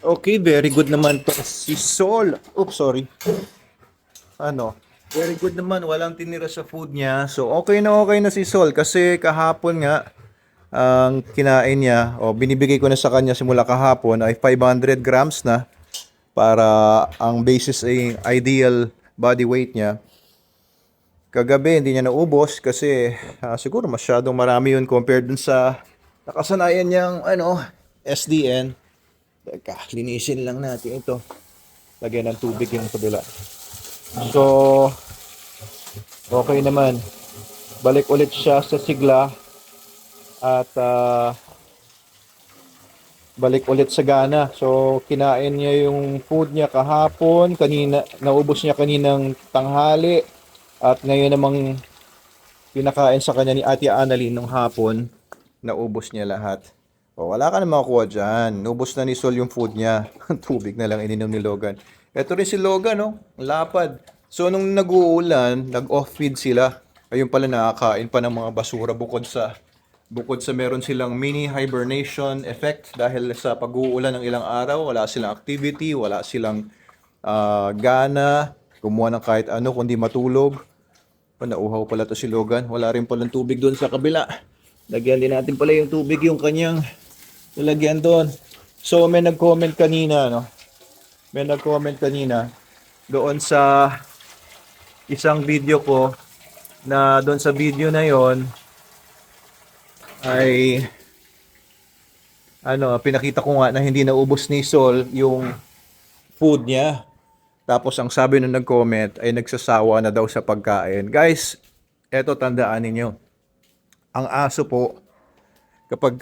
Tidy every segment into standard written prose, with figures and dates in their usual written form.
Okay, very good naman to si Sol. Oops, sorry. Very good naman. Walang tinira sa food niya. So, okay na si Sol. Kasi kahapon nga, ang kinain niya, o binibigay ko na sa kanya simula kahapon, ay 500 grams na para ang basis ay ideal body weight niya. Kagabi, hindi niya naubos kasi siguro masyadong marami yun compared dun sa nakasanayan niyang SDN. Teka, linisin lang natin ito. Lagyan ng tubig yung kabila. So, okay naman. Balik ulit siya sa sigla at balik ulit sa gana. So, kinain niya yung food niya kahapon, kanina, naubos niya kaninang tanghali at ngayon namang pinakain sa kanya ni Ate Annalyn nung hapon, naubos niya lahat. O, wala ka na makukuha dyan. Naubos na ni Sol yung food niya. Tubig na lang ininom ni Logan. Ito rin si Logan, no? Lapad. So, nung nag-uulan, nag-off feed sila. Ayun pala nakakain pa ng mga basura bukod sa meron silang mini hibernation effect dahil sa pag-uulan ng ilang araw, wala silang activity, wala silang gana, gumawa ng kahit ano kundi matulog. Nauhaw pala to si Logan. Wala rin palang tubig doon sa kabila. Lagyan din natin pala yung tubig yung kanyang nilagyan doon. So may nag-comment kanina, no? May nag-comment kanina doon sa isang video ko na doon sa video na yon ay pinakita ko nga na hindi naubos ni Sol yung food niya. Tapos ang sabi nung nag-comment ay nagsasawa na daw sa pagkain. Guys, eto tandaan ninyo. Ang aso po, kapag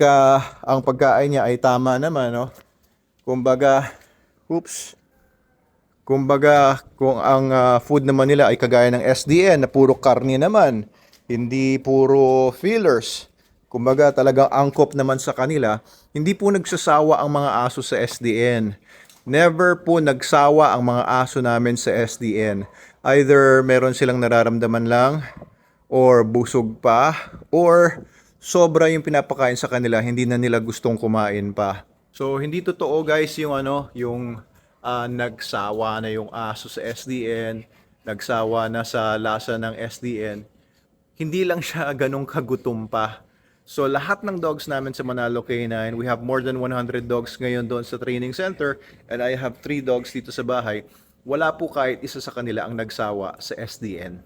ang pagkain niya ay tama naman, no? Kumbaga, kung ang food naman nila ay kagaya ng SDN na puro karne naman, hindi puro fillers. Kumbaga talagang angkop naman sa kanila, hindi po nagsasawa ang mga aso sa SDN. Never po nagsawa ang mga aso namin sa SDN. Either meron silang nararamdaman lang, or busog pa, or sobra yung pinapakain sa kanila, hindi na nila gustong kumain pa. So hindi totoo guys yung nagsawa na yung aso sa SDN, nagsawa na sa lasa ng SDN. Hindi lang siya ganong kagutom pa. So lahat ng dogs namin sa Manalo K9, we have more than 100 dogs ngayon doon sa training center and I have 3 dogs dito sa bahay. Wala po kahit isa sa kanila ang nagsawa sa SDN.